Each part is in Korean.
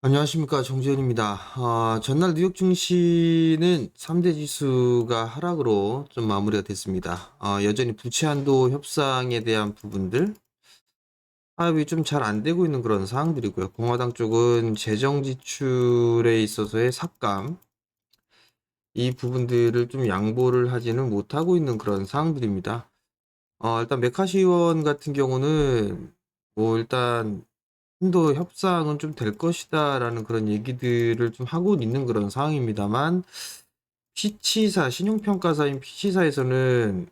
안녕하십니까, 정재현입니다. 전날 뉴욕 증시는 3대 지수가 하락으로 좀 마무리가 됐습니다. 여전히 부채 한도 협상에 대한 부분들, 타협이 좀 잘 안 되고 있는 그런 사항들이고요. 공화당 쪽은 재정 지출에 있어서의 삭감, 이 부분들을 좀 양보를 하지는 못하고 있는 그런 사항들입니다. 일단 메카시 의원 같은 경우는 일단 한도 협상은 좀 될 것이다라는 그런 얘기들을 좀 하고 있는 그런 상황입니다만, 피치사, 신용평가사인 피치사에서는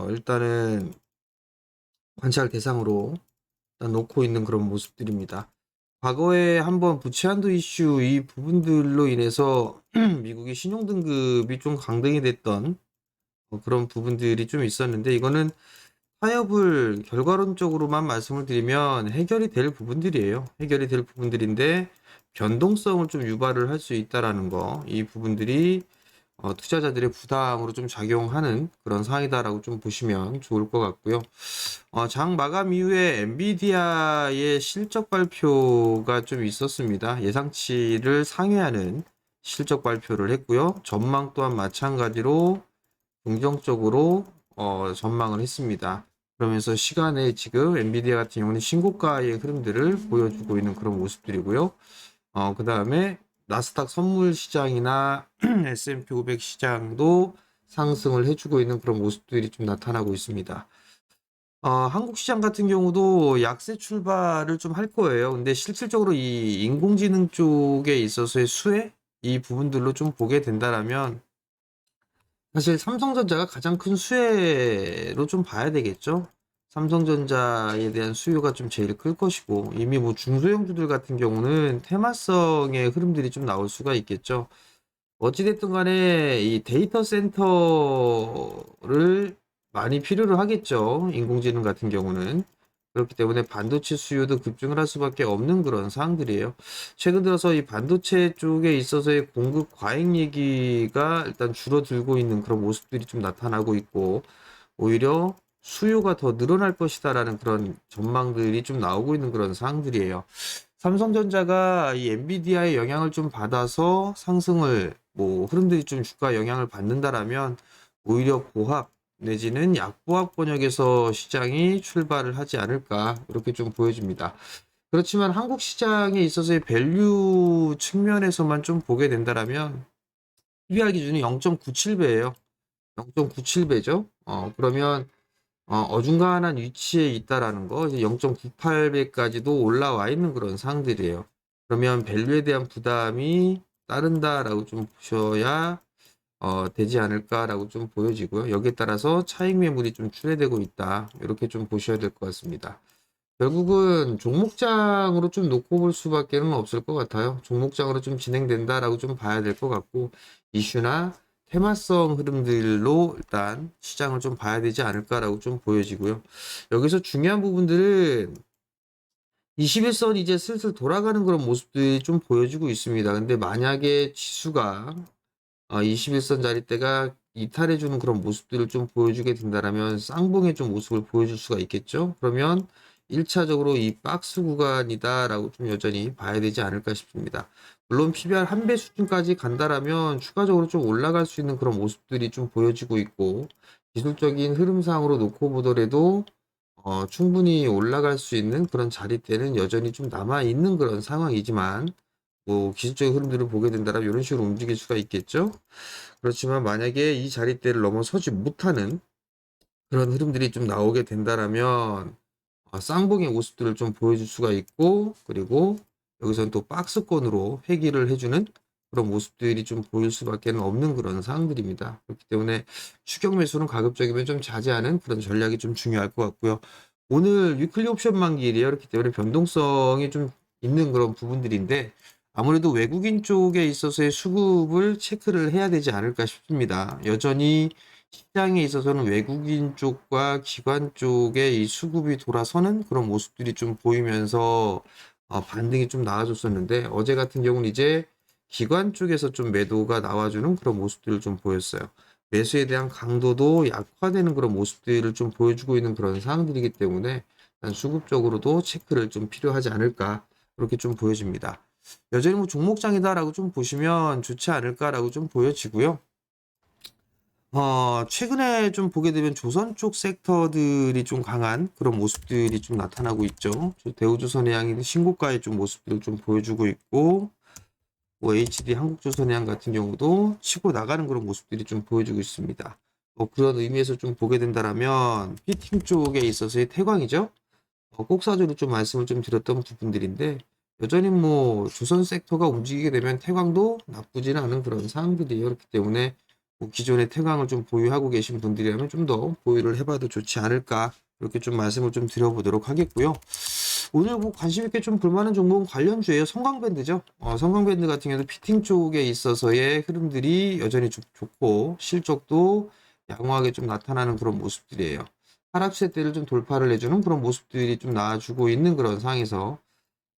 일단은 관찰 대상으로 일단 놓고 있는 그런 모습들입니다. 과거에 한번 부채 한도 이슈 이 부분들로 인해서 미국의 신용등급이 좀 강등이 됐던 그런 부분들이 좀 있었는데, 이거는 타협을 결과론적으로만 말씀을 드리면 해결이 될 부분들이에요. 해결이 될 부분들인데 변동성을 좀 유발을 할 수 있다라는 거, 이 부분들이 투자자들의 부담으로 좀 작용하는 그런 상황이다라고 좀 보시면 좋을 것 같고요. 장 마감 이후에 엔비디아의 실적 발표가 좀 있었습니다. 예상치를 상회하는 실적 발표를 했고요. 전망 또한 마찬가지로 긍정적으로 전망을 했습니다. 그러면서 시간에 지금 엔비디아 같은 경우는 신고가의 흐름들을 보여주고 있는 그런 모습들이고요. 그 다음에 나스닥 선물 시장이나 S&P 500 시장도 상승을 해주고 있는 그런 모습들이 좀 나타나고 있습니다. 한국 시장 같은 경우도 약세 출발을 좀 할 거예요. 근데 실질적으로 이 인공지능 쪽에 있어서의 수혜, 이 부분들로 좀 보게 된다라면 사실 삼성전자가 가장 큰 수혜로 좀 봐야 되겠죠. 삼성전자에 대한 수요가 좀 제일 클 것이고, 이미 뭐 중소형주들 같은 경우는 테마성의 흐름들이 좀 나올 수가 있겠죠. 어찌됐든 간에 이 데이터 센터를 많이 필요로 하겠죠. 인공지능 같은 경우는. 그렇기 때문에 반도체 수요도 급증을 할 수밖에 없는 그런 상황들이에요. 최근 들어서 이 반도체 쪽에 있어서의 공급 과잉 얘기가 일단 줄어들고 있는 그런 모습들이 좀 나타나고 있고, 오히려 수요가 더 늘어날 것이다라는 그런 전망들이 좀 나오고 있는 그런 상황들이에요. 삼성전자가 이 엔비디아의 영향을 좀 받아서 상승을 흐름들이 좀 주가 영향을 받는다라면 오히려 고합 내지는 약보합 권역에서 시장이 출발을 하지 않을까 이렇게 좀 보여집니다. 그렇지만 한국 시장에 있어서의 밸류 측면에서만 좀 보게 된다라면 PBR 기준이 0.97배예요. 0.97배죠. 그러면 어중간한 위치에 있다라는 거, 이제 0.98배까지도 올라와 있는 그런 상황들이에요. 그러면 밸류에 대한 부담이 따른다라고 좀 보셔야 되지 않을까라고 좀 보여지고요. 여기에 따라서 차익 매물이 좀 출회되고 있다. 이렇게 좀 보셔야 될 것 같습니다. 결국은 종목장으로 좀 놓고 볼 수밖에는 없을 것 같아요. 종목장으로 좀 진행된다라고 좀 봐야 될 것 같고, 이슈나 테마성 흐름들로 일단 시장을 좀 봐야 되지 않을까라고 좀 보여지고요. 여기서 중요한 부분들은 21선 이제 슬슬 돌아가는 그런 모습들이 좀 보여지고 있습니다. 근데 만약에 지수가 21선 자리대가 이탈해주는 그런 모습들을 좀 보여주게 된다라면 쌍봉의 좀 모습을 보여줄 수가 있겠죠. 그러면 1차적으로 이 박스 구간이다라고 좀 여전히 봐야 되지 않을까 싶습니다. 물론 PBR 한 배 수준까지 간다라면 추가적으로 좀 올라갈 수 있는 그런 모습들이 좀 보여지고 있고, 기술적인 흐름상으로 놓고 보더라도 충분히 올라갈 수 있는 그런 자리대는 여전히 좀 남아 있는 그런 상황이지만, 기술적인 흐름들을 보게 된다면 이런 식으로 움직일 수가 있겠죠. 그렇지만 만약에 이 자리대를 넘어서지 못하는 그런 흐름들이 좀 나오게 된다라면 쌍봉의 모습들을 좀 보여줄 수가 있고, 그리고 여기서는 또 박스권으로 회귀를 해주는 그런 모습들이 좀 보일 수밖에 없는 그런 상황들입니다. 그렇기 때문에 추격 매수는 가급적이면 좀 자제하는 그런 전략이 좀 중요할 것 같고요. 오늘 위클리 옵션 만기일이에요. 그렇기 때문에 변동성이 좀 있는 그런 부분들인데, 아무래도 외국인 쪽에 있어서의 수급을 체크를 해야 되지 않을까 싶습니다. 여전히 시장에 있어서는 외국인 쪽과 기관 쪽에 이 수급이 돌아서는 그런 모습들이 좀 보이면서 반등이 좀 나아졌었는데, 어제 같은 경우는 이제 기관 쪽에서 좀 매도가 나와주는 그런 모습들을 좀 보였어요. 매수에 대한 강도도 약화되는 그런 모습들을 좀 보여주고 있는 그런 상황들이기 때문에 수급적으로도 체크를 좀 필요하지 않을까 그렇게 좀 보여집니다. 여전히 뭐 종목장이다라고 좀 보시면 좋지 않을까라고 좀 보여지고요. 최근에 좀 보게 되면 조선 쪽 섹터들이 좀 강한 그런 모습들이 좀 나타나고 있죠. 대우조선해양이 신고가의 좀 모습들을 좀 보여주고 있고, 뭐 HD 한국조선해양 같은 경우도 치고 나가는 그런 모습들이 좀 보여주고 있습니다. 그런 의미에서 좀 보게 된다라면 피팅 쪽에 있어서의 태광이죠. 꼭사주로 좀 말씀을 좀 드렸던 부분들인데, 여전히 뭐 조선 섹터가 움직이게 되면 태광도 나쁘지는 않은 그런 상황들이에요. 그렇기 때문에 뭐 기존의 태광을 좀 보유하고 계신 분들이라면 좀 더 보유를 해봐도 좋지 않을까, 이렇게 좀 말씀을 좀 드려보도록 하겠고요. 오늘 뭐 관심 있게 좀 볼만한 종목은 관련주예요. 성광밴드죠. 성광밴드 같은 경우도 피팅 쪽에 있어서의 흐름들이 여전히 좋고 실적도 양호하게 좀 나타나는 그런 모습들이에요. 하락세대를 좀 돌파를 해주는 그런 모습들이 좀 나와주고 있는 그런 상황에서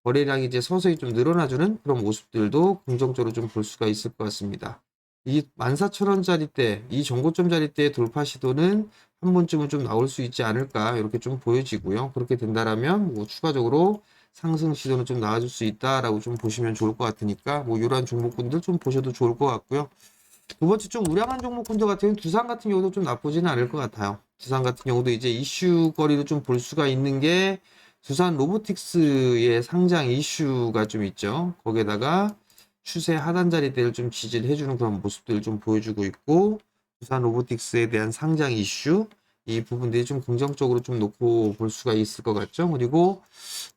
거래량이 이제 서서히 좀 늘어나주는 그런 모습들도 긍정적으로 좀 볼 수가 있을 것 같습니다. 이 14,000원짜리대, 이 정고점짜리대의 돌파 시도는 한 번쯤은 좀 나올 수 있지 않을까, 이렇게 좀 보여지고요. 그렇게 된다라면 뭐 추가적으로 상승 시도는 좀 나와줄 수 있다라고 좀 보시면 좋을 것 같으니까 뭐 이러한 종목군들 좀 보셔도 좋을 것 같고요. 두 번째 좀 우량한 종목군들 같은 경우는 두산 같은 경우도 좀 나쁘지는 않을 것 같아요. 두산 같은 경우도 이제 이슈거리를 좀 볼 수가 있는 게 두산 로보틱스의 상장 이슈가 좀 있죠. 거기에다가 추세 하단 자리대를 좀 지지를 해주는 그런 모습들을 좀 보여주고 있고, 두산 로보틱스에 대한 상장 이슈, 이 부분들이 좀 긍정적으로 좀 놓고 볼 수가 있을 것 같죠. 그리고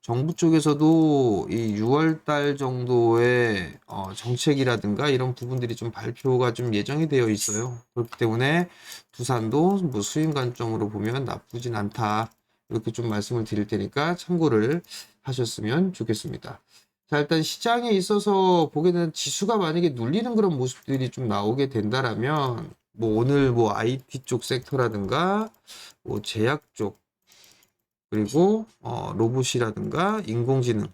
정부 쪽에서도 이 6월 달 정도의 정책이라든가 이런 부분들이 좀 발표가 좀 예정이 되어 있어요. 그렇기 때문에 두산도 뭐 수익 관점으로 보면 나쁘진 않다, 이렇게 좀 말씀을 드릴 테니까 참고를 하셨으면 좋겠습니다. 자, 일단 시장에 있어서 보게 되는 지수가 만약에 눌리는 그런 모습들이 좀 나오게 된다라면, 뭐 오늘 뭐 IT 쪽 섹터라든가 뭐 제약 쪽, 그리고 로봇이라든가 인공지능,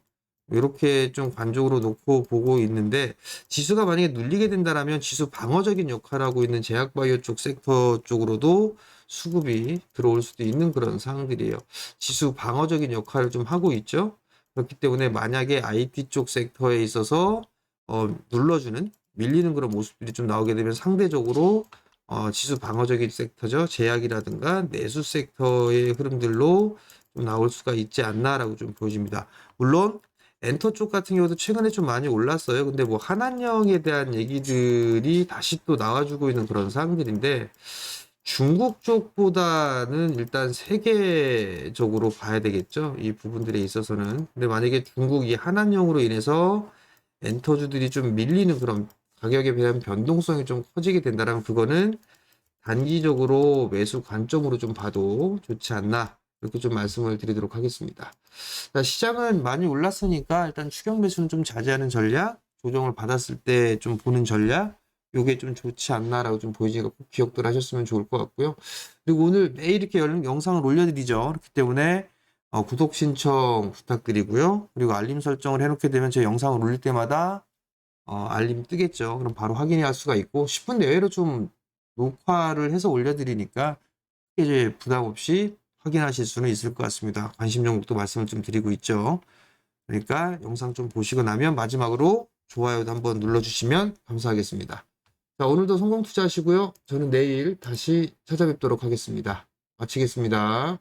이렇게 좀 관적으로 놓고 보고 있는데, 지수가 만약에 눌리게 된다라면 지수 방어적인 역할을 하고 있는 제약바이오 쪽 섹터 쪽으로도 수급이 들어올 수도 있는 그런 상황들이에요. 지수 방어적인 역할을 좀 하고 있죠. 그렇기 때문에 만약에 IT 쪽 섹터에 있어서 눌러주는, 밀리는 그런 모습들이 좀 나오게 되면 상대적으로 지수 방어적인 섹터죠. 제약이라든가 내수 섹터의 흐름들로 좀 나올 수가 있지 않나라고 좀 보여집니다. 물론 엔터 쪽 같은 경우도 최근에 좀 많이 올랐어요. 근데 뭐 한한령에 대한 얘기들이 다시 또 나와주고 있는 그런 상황들인데, 중국 쪽보다는 일단 세계적으로 봐야 되겠죠. 이 부분들에 있어서는. 근데 만약에 중국이 한한령으로 인해서 엔터주들이 좀 밀리는 그런 가격에 대한 변동성이 좀 커지게 된다면 그거는 단기적으로 매수 관점으로 좀 봐도 좋지 않나, 이렇게 좀 말씀을 드리도록 하겠습니다. 자, 시장은 많이 올랐으니까 일단 추격 매수는 좀 자제하는 전략, 조정을 받았을 때 좀 보는 전략, 요게 좀 좋지 않나라고 좀 보이니까 꼭 기억들 하셨으면 좋을 것 같고요. 그리고 오늘 매일 이렇게 영상을 올려드리죠. 그렇기 때문에 구독 신청 부탁드리고요. 그리고 알림 설정을 해놓게 되면 제 영상을 올릴 때마다 알림 뜨겠죠. 그럼 바로 확인할 수가 있고, 10분 내외로 좀 녹화를 해서 올려드리니까 이제 부담 없이 확인하실 수는 있을 것 같습니다. 관심 종목도 말씀을 좀 드리고 있죠. 그러니까 영상 좀 보시고 나면 마지막으로 좋아요도 한번 눌러주시면 감사하겠습니다. 자, 오늘도 성공 투자하시고요. 저는 내일 다시 찾아뵙도록 하겠습니다. 마치겠습니다.